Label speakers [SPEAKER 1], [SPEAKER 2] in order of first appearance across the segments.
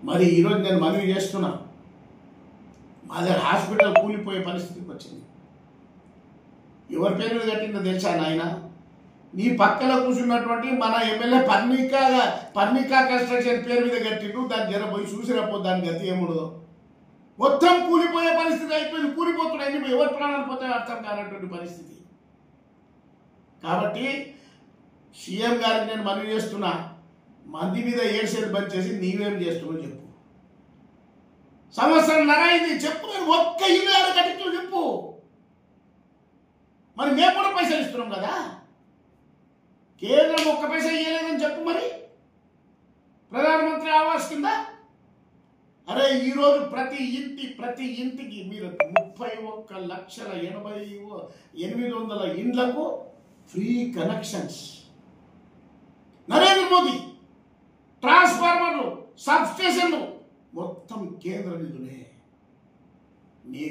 [SPEAKER 1] మరి ఈరోజు నేను మనవి చేస్తున్నా, మాది హాస్పిటల్ కూలిపోయే పరిస్థితికి వచ్చింది. ఎవరి పేరు మీద కట్టిందో తెలుసా నాయన? నీ పక్కన కూర్చున్నటువంటి మన ఎమ్మెల్యే పర్ణికా కన్స్ట్రక్షన్ పేరు మీద కట్టిండు. దాన్ని జర పోయి చూసిరపో, దాని గతి ఏముండదో. మొత్తం కూలిపోయే పరిస్థితి అయిపోయింది. కూలిపోతున్నాయి, ఎవరి ప్రాణాలు పోతాయో అర్థం కానటువంటి పరిస్థితి. కాబట్టి సీఎం గారికి నేను మనవి చేస్తున్నా, మంది మీద ఏడ్చేది బంద్ చేసి నీవేం చేస్తున్నావు చెప్పు. సంవత్సరంన్నర అయింది చెప్పు. నేను ఒక్క ఇల్లు ఏడ కట్టించు చెప్పు. మరి మేము కూడా పైసలు ఇస్తున్నాం కదా. కేంద్రం ఒక్క పైసా ఇవ్వలేదని చెప్పు. మరి ప్రధానమంత్రి ఆవాస్ కింద అరే ఈరోజు ప్రతి ఇంటికి మీరు 31,80,800 ఇండ్లకు ఫ్రీ కనెక్షన్స్. నరేంద్ర మోదీ ట్రాన్స్ఫార్మర్లు, సబ్ స్టేషన్లు మొత్తం కేంద్ర నిధులే.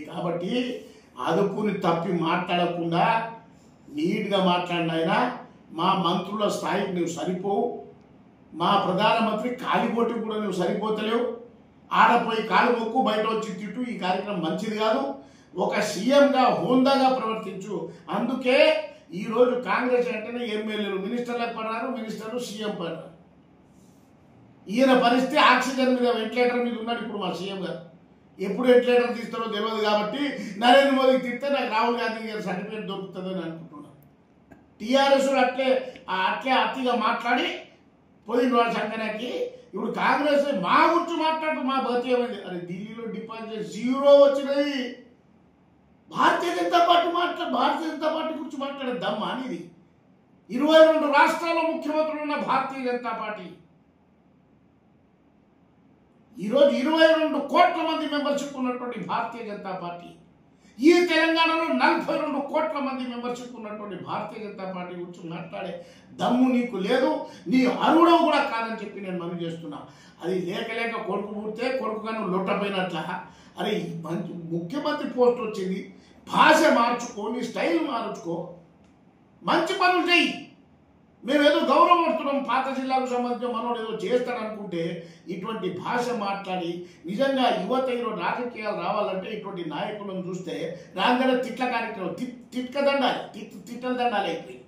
[SPEAKER 1] కాబట్టి అదుపుని తప్పి మాట్లాడకుండా నీట్గా మాట్లాడినాయినా. మా మంత్రుల స్థాయికి నువ్వు సరిపోవు. మా ప్రధానమంత్రి కాలిపోటీ కూడా నువ్వు సరిపోతలేవు. ఆడపోయి కాలు మొక్కు, బయట వచ్చి తిట్టు. ఈ కార్యక్రమం మంచిది కాదు. ఒక సీఎంగా హోందాగా ప్రవర్తించు. అందుకే ఈరోజు కాంగ్రెస్ అంటేనే ఎమ్మెల్యేలు మినిస్టర్లకు పడినారు, మినిస్టర్లు సీఎం పడినారు. ఈయన పరిస్థితి ఆక్సిజన్ మీద, వెంటిలేటర్ మీద ఉన్నాడు ఇప్పుడు మా సీఎం గారు. ఎప్పుడు వెంటిలేటర్ తీస్తారో తెలియదు. కాబట్టి నరేంద్ర మోదీకి తిస్తే నాకు రాహుల్ గాంధీ గారి సర్టిఫికేట్ దొరుకుతుందని అనుకుంటున్నాను. టీఆర్ఎస్ అట్లే అతిగా మాట్లాడి పోయిన వాళ్ళ సంఘానికి. ఇప్పుడు కాంగ్రెస్ మా గురించి మాట్లాడుతూ మా బతి ఏమైంది? అరే ఢిల్లీలో డిపాజిట్ 0 వచ్చినాయి. భారతీయ జనతా పార్టీ గురించి మాట్లాడే దమ్మ అనేది. 22 రాష్ట్రాల్లో ముఖ్యమంత్రులు ఉన్న భారతీయ జనతా పార్టీ ఈరోజు 22 కోట్ల మంది మెంబర్షిప్ ఉన్నటువంటి భారతీయ జనతా పార్టీ. ఈ తెలంగాణలో 42 కోట్ల మంది మెంబర్షిప్ ఉన్నటువంటి భారతీయ జనతా పార్టీ గురించి మాట్లాడే దమ్ము నీకు లేదు. నీ అరువుడవు కూడా కాదని చెప్పి నేను మనవి చేస్తున్నా. అది లేక కొడుకు పుడితే కొడుకుగా నువ్వు లొట్టపోయినట్ల. అరే మంచి ముఖ్యమంత్రి పోస్ట్ వచ్చింది, భాష మార్చుకో, నీ స్టైల్ మార్చుకో, మంచి పనులు చెయ్యి. మేమేదో గౌరవపడుతున్నాం, పాత జిల్లాకు సంబంధించిన మనోడు ఏదో చేస్తాడనుకుంటే ఇటువంటి భాష మాట్లాడి నిజంగా యువత ఈరోజు రాజకీయాలు రావాలంటే ఇటువంటి నాయకులను చూస్తే రాగానే తిట్ల కార్యక్రమం, తిట్టల దండాలి అయిపోయి.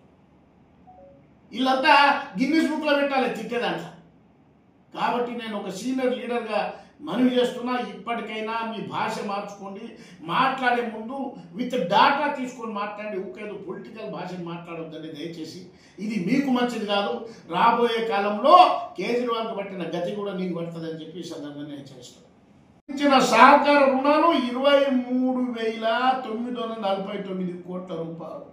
[SPEAKER 1] వీళ్ళంతా గిన్నీస్ బుక్లో పెట్టాలి తిట్టేదంట. కాబట్టి నేను ఒక సీనియర్ లీడర్గా మనవి చేస్తున్నా, ఇప్పటికైనా మీ భాష మార్చుకోండి. మాట్లాడే ముందు విత్ డాటా తీసుకొని మాట్లాడి, ఊకేదో పొలిటికల్ భాషను మాట్లాడొద్దండి దయచేసి. ఇది మీకు మంచిది కాదు. రాబోయే కాలంలో కేజ్రీవాల్కి పట్టిన గతి కూడా నీకు పడుతుందని చెప్పి ఈ సందర్భంగా నేను చేస్తాను. ఇచ్చిన సహకార రుణాలు 23,949 కోట్ల రూపాయలు.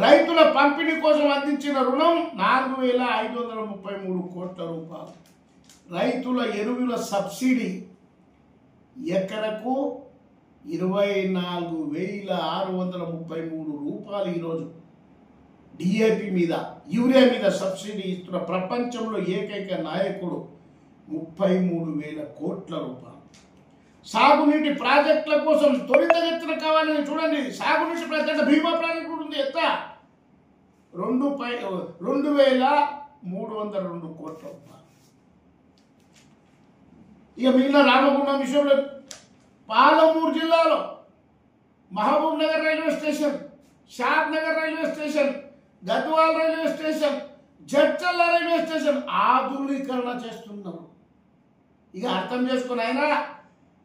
[SPEAKER 1] రైతుల పంపిణీ కోసం అందించిన రుణం 4,533 కోట్ల రూపాయలు. రైతుల ఎరువుల సబ్సిడీ ఎకరకు 24,633 రూపాయలు ఈరోజు డిఏపి మీద, యూరియా మీద సబ్సిడీ ఇస్తున్న ప్రపంచంలో ఏకైక నాయకుడు. 33,000 కోట్ల రూపాయలు. సాగునీటి ప్రాజెక్టుల కోసం త్వరితగతిన కావాలని చూడండి. సాగునీటి ప్రాజెక్టు భీమా ప్రాజెక్టు ఉంది. ఎంత? 2,302 కోట్ల రూపాయలు. ఇక మిగిలిన రామగుండం విషయంలో పాలమూరు జిల్లాలో Mahabubnagar railway station, Shadnagar railway station, Gadwal railway station, Jadcherla railway station ఆధునీకరణ చేస్తున్నారు. ఇక అర్థం చేసుకుని అయినా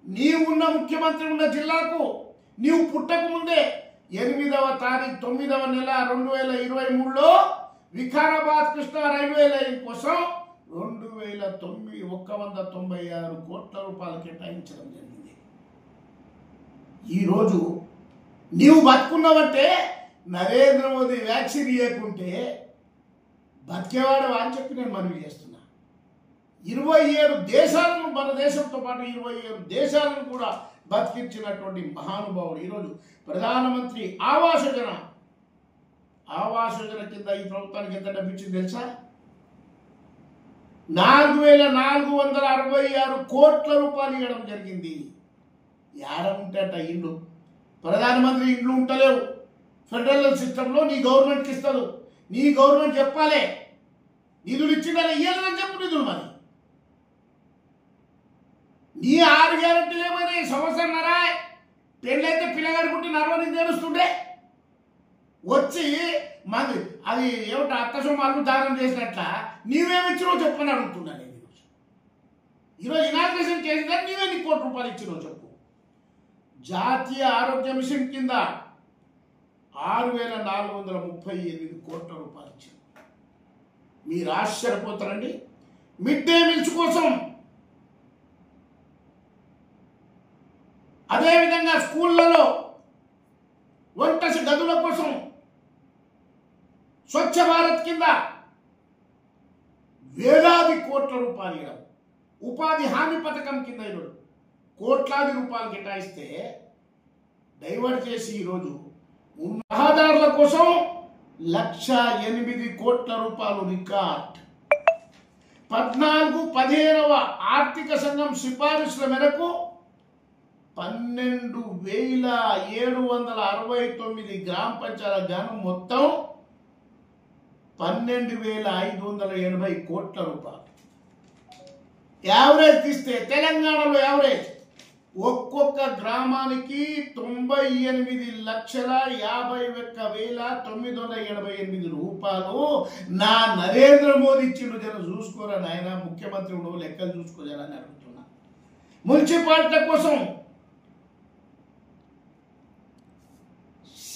[SPEAKER 1] నీవు ఉన్న ముఖ్యమంత్రి ఉన్న జిల్లాకు నీవు పుట్టక ముందే 8వ తారీఖు 9వ నెల 2023లో వికారాబాద్ కృష్ణా రైల్వే లైన్ కోసం 2,196 కోట్ల రూపాయలు కేటాయించడం జరిగింది. ఈరోజు నీవు బతుకున్నావంటే నరేంద్ర మోదీ వ్యాక్సిన్ ఇవ్వకుంటే బతికేవాడు అని చెప్పి నేను మనవి చేస్తున్నా. 27 దేశాలను, మన దేశంతో పాటు 27 దేశాలను కూడా బతికించినటువంటి మహానుభావుడు. ఈరోజు ప్రధానమంత్రి ఆవాస్ యోజన కింద ఈ ప్రభుత్వానికి ఎంత డబ్బు ఇచ్చింది తెలుసా? 4,466 కోట్ల రూపాయలు ఇవ్వడం జరిగింది. ఏడ ఉంటాట ఇల్లు? ప్రధానమంత్రి ఇండ్లు ఉంటలేవు. ఫెడరల్ సిస్టంలో నీ గవర్నమెంట్కి ఇస్తారు. నీ గవర్నమెంట్ చెప్పాలి నిధులు ఇచ్చిందని ఇవ్వాలని చెప్పు. నిధులు మరి నీ 6 గ్యారెంటీలు ఏమైనా సంవత్సరంన్నరా పెళ్ళైతే పిల్లగాడు పుట్టి నడవని తెలుస్తుండే వచ్చి మాది అది ఏమిటి అత్తసొమ్మాలు దానం చేసినట్ల నీవేమిచ్చినో చెప్పని అడుగుతున్నా నేను ఈరోజు ఇనాగ్రేషన్ చేసిన నీవే నీ ₹1 ఇచ్చినో చెప్పు. జాతీయ ఆరోగ్య మిషన్ కింద 6,438 కోట్ల రూపాయలు ఇచ్చింది. మీరు ఆశ్చర్యపోతారండి. మిడ్ డే మీల్స్ కోసం, అదేవిధంగా స్కూళ్ళలో వంట గదుల కోసం, స్వచ్ఛ భారత్ కింద వేలాది కోట్ల రూపాయలు ఇవ్వడం, ఉపాధి హామీ పథకం కింద ఇవ్వడం కోట్లాది రూపాయలు కేటాయిస్తే డైవర్ట్ చేసి ఈరోజు రహదారుల కోసం 1,08 కోట్ల రూపాయలు రికార్డ్. 14-15వ ఆర్థిక సంఘం సిఫారసుల మేరకు 12,769 గ్రామ పంచాయతీల గాను మొత్తం 12,580 కోట్ల రూపాయలు. యావరేజ్ తీస్తే తెలంగాణలో యావరేజ్ ఒక్కొక్క గ్రామానికి 98,51,988 రూపాయలు నా నరేంద్ర మోదీ ఇచ్చిండు. జర చూసుకోరా నాయన, ముఖ్యమంత్రి లెక్కలు చూసుకోజరా అని అడుగుతున్నా. మున్సిపాలిటీల కోసం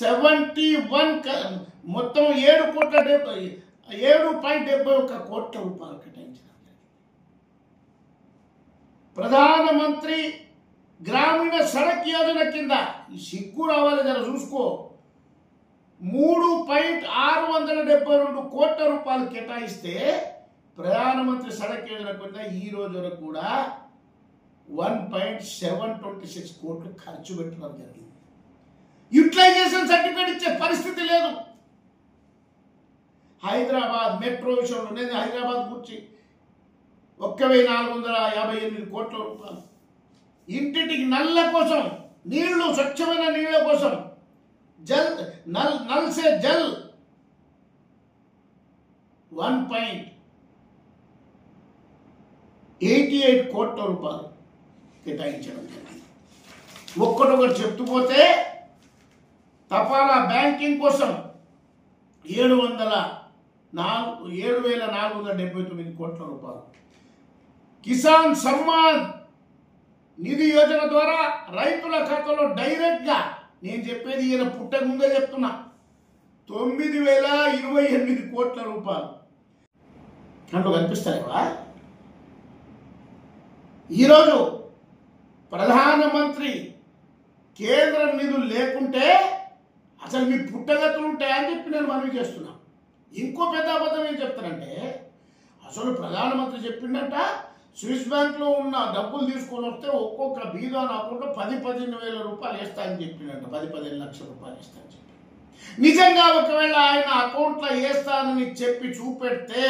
[SPEAKER 1] 71 మొత్తం 7,71 కోట్ల రూపాయలు కేటాయించారు. ప్రధానమంత్రి గ్రామీణ సడక్ యోజన కింద ఈ సిగ్గు రావాలి, జర చూసుకో, 3,672 కోట్ల రూపాయలు కేటాయిస్తే ప్రధానమంత్రి సడక్ యోజన కింద ఈ రోజు వరకు కూడా 1,726 కోట్లు ఖర్చు పెట్టడం జరిగింది. యూటిలైజేషన్ సర్టిఫికేట్ ఇచ్చే పరిస్థితి లేదు. హైదరాబాద్ మెట్రో విషయంలో నేను హైదరాబాద్ గురించి 1,458 కోట్ల రూపాయలు, ఇంటింటికి నల్ల కోసం నీళ్లు, స్వచ్ఛమైన నీళ్ల కోసం జల్ నల్ సే జల్ 1.88 కోట్ల రూపాయలు కేటాయించడం జరిగింది. ఒక్కటొకటి చెప్తుపోతే తపాలా బ్యాంకింగ్ కోసం 7,479 కోట్ల రూపాయలు, కిసాన్ సమ్మాన్ నిధి యోజన ద్వారా రైతుల ఖాతాలో డైరెక్ట్గా, నేను చెప్పేది ఈయన పుట్టక ముందే చెప్తున్నా, 9,028 కోట్ల రూపాయలు. కంటూ కనిపిస్తారేవా? ఈరోజు ప్రధానమంత్రి కేంద్ర నిధులు లేకుంటే అసలు మీ పుట్టగతులు ఉంటాయని చెప్పి నేను మనవి చేస్తున్నా. ఇంకో పెద్ద అబద్ధం ఏం చెప్తానంటే, అసలు ప్రధానమంత్రి చెప్పిందంట స్విస్ బ్యాంక్లో ఉన్న డబ్బులు తీసుకొని వస్తే ఒక్కొక్క బీదా అకౌంట్లో 10-15 వేల రూపాయలు వేస్తాయని చెప్పిందంట, 10-15 లక్షల రూపాయలు వేస్తాయని చెప్పి. నిజంగా ఒకవేళ ఆయన అకౌంట్లో వేస్తానని చెప్పి చూపెడితే,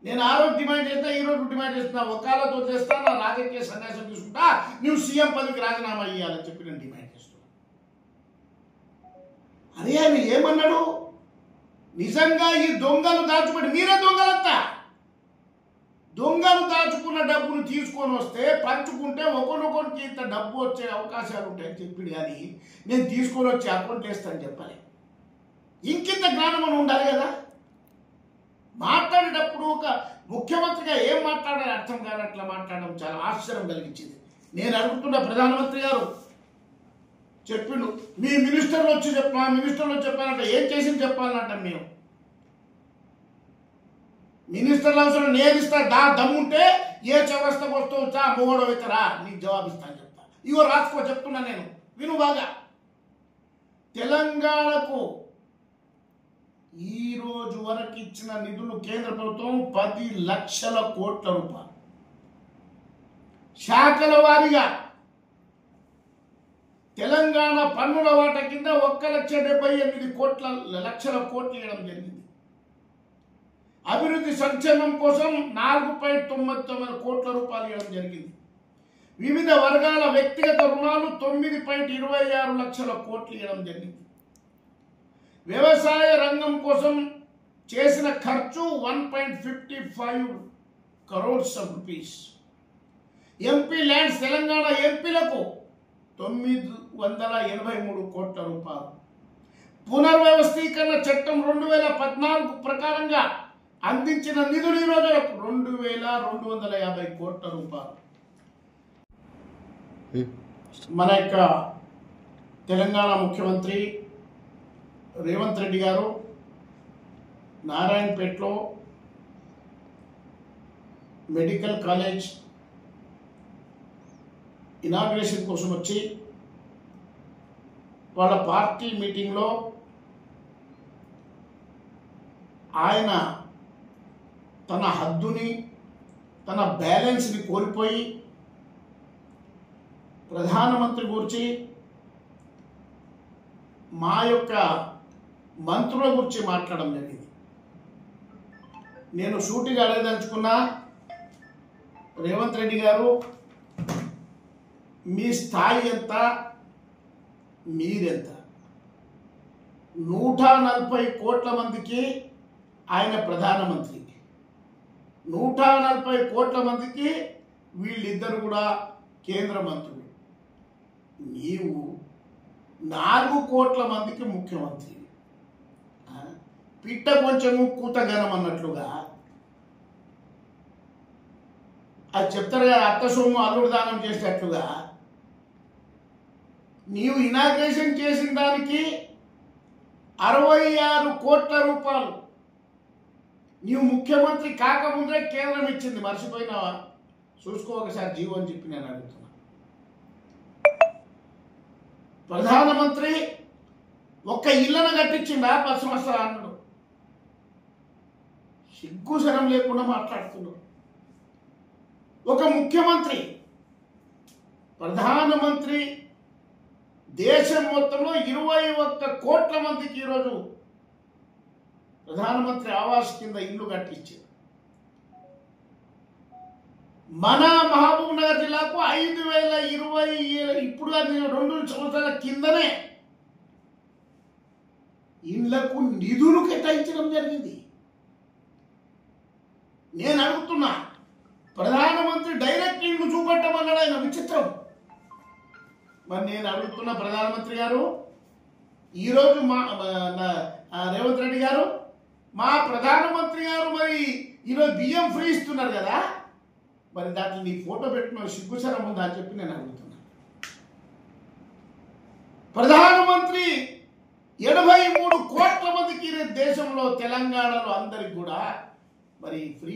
[SPEAKER 1] నేను ఆ రోజు డిమాండ్ చేస్తా, ఈ రోజు డిమాండ్ చేస్తున్నా, ఒకాలతో చేస్తా, నా రాజకీయ సన్యాసం తీసుకుంటా, నువ్వు సీఎం పదవికి రాజీనామా ఇవ్వాలని చెప్పి నేను డిమాండ్ చేస్తున్నా. అదే ఆయన ఏమన్నాడు? నిజంగా ఈ దొంగలు దాచుబడి, మీరే దొంగలంతా, దొంగలు దాచుకున్న డబ్బును తీసుకొని వస్తే పంచుకుంటే ఒకరికొకరికి ఇంత డబ్బు వచ్చే అవకాశాలు ఉంటాయని చెప్పింది. కానీ నేను తీసుకొని వచ్చి అకౌంట్ వేస్తానని చెప్పాలి. ఇంకింత జ్ఞానం అని ఉండాలి కదా. మాట్లాడేటప్పుడు ఒక ముఖ్యమంత్రిగా ఏం మాట్లాడాలి అర్థం కాని అట్లా మాట్లాడడం చాలా ఆశ్చర్యం కలిగించింది. నేను అడుగుతున్న ప్రధానమంత్రి గారు చెప్పిండు, మీ మినిస్టర్లు వచ్చి మా మినిస్టర్లు చెప్పానంట, ఏం చేసింది చెప్పాలంట. మేము మినిస్టర్ల అవసరం నేదిస్తా, దమ్ముంటే ఏ చౌరస్తకు వస్తావు చా మొగోడు అవుతారా, నీకు జవాబిస్తాను చెప్తా. ఇగో రాసుకో, చెప్తున్నా నేను, విను బాగా. తెలంగాణకు ఈ రోజు వరకు ఇచ్చిన నిధులు కేంద్ర ప్రభుత్వం 10 లక్షల కోట్ల రూపాయలు. శాఖల వారీగా తెలంగాణ పన్నుల వాటా కింద 1,78 లక్షల కోట్లు ఇవ్వడం జరిగింది. అభివృద్ధి సంక్షేమం కోసం 4.99 కోట్ల రూపాయలు ఇవ్వడం జరిగింది. వివిధ వర్గాల వ్యక్తిగత రుణాలు 9.26 లక్షల కోట్లు ఇవ్వడం జరిగింది. వ్యవసాయ రంగం కోసం చేసిన ఖర్చు 1.55 crores of rupees. MP lands Telangana ఎంపీలకు 983 కోట్ల రూపాయలు. పునర్వ్యవస్థీకరణ చట్టం 2014 ప్రకారంగా అందించిన నిధులు ఈ రోజు 2250 కోట్ల రూపాయలు. మన యొక్క తెలంగాణ ముఖ్యమంత్రి రేవంత్ రెడ్డి గారు నారాయణపేటలో మెడికల్ కాలేజ్ ఇనాగ్రేషన్ కోసం వచ్చి వాళ్ళ పార్టీ మీటింగ్లో ఆయన తన హద్దుని తన బ్యాలెన్స్ని కోల్పోయి ప్రధానమంత్రి గురించి మా యొక్క మంత్రుల గురించి మాట్లాడడం జరిగింది. నేను సూటిగా అడగదలుచుకున్నా, రేవంత్ రెడ్డి గారు మీ స్థాయి ఎంత, మీరెంత? 140 కోట్ల మందికి ఆయన ప్రధానమంత్రి, 140 కోట్ల మందికి వీళ్ళిద్దరు కూడా కేంద్ర మంత్రులు. నీవు 4 కోట్ల మందికి ముఖ్యమంత్రి. పిట్ట కొంచెము కూతగనం అన్నట్లుగా అది చెప్తారు కదా, అత్త సొమ్ము అల్లుడు దానం చేసేటట్లుగా నీవు ఇనాగ్రేషన్ చేసిన దానికి 66 కోట్ల రూపాయలు నీవు ముఖ్యమంత్రి కాకముందే కేంద్రం ఇచ్చింది. మర్చిపోయినావా? చూసుకో ఒకసారి జీవో అని చెప్పి నేను అడుగుతున్నా. ప్రధానమంత్రి ఒక్క ఇళ్లను కట్టించిందా 10 సంవత్సరాలు అన్నాడు. సిగ్గుశరం లేకుండా మాట్లాడుతున్నాడు. ఒక ముఖ్యమంత్రి, ప్రధానమంత్రి దేశం మొత్తంలో 21 కోట్ల మందికి ఈరోజు ప్రధానమంత్రి ఆవాస్ కింద ఇల్లు కట్టించారు. మన మహబూబ్ నగర్ జిల్లాకు 5020 ఇప్పుడు 2 సంవత్సరాల కిందనే ఇళ్లకు నిధులు కేటాయించడం జరిగింది. నేను అడుగుతున్నా, ప్రధానమంత్రి డైరెక్ట్ ఇల్లు చూపెట్టమన్నాడు ఆయన, విచిత్రం. మరి నేను అడుగుతున్న ప్రధానమంత్రి గారు, ఈరోజు మా రేవంత్ రెడ్డి గారు, మా ప్రధానమంత్రి గారు మరి ఈరోజు బియ్యం ఫ్రీ ఇస్తున్నారు కదా, మరి దాంట్లో నీ ఫోటో పెట్టిన సిగ్గుచరం ఉందా అని చెప్పి నేను అడుగుతున్నా. ప్రధానమంత్రి 83 కోట్ల మందికి దేశంలో తెలంగాణలో అందరికి కూడా మరి ఫ్రీ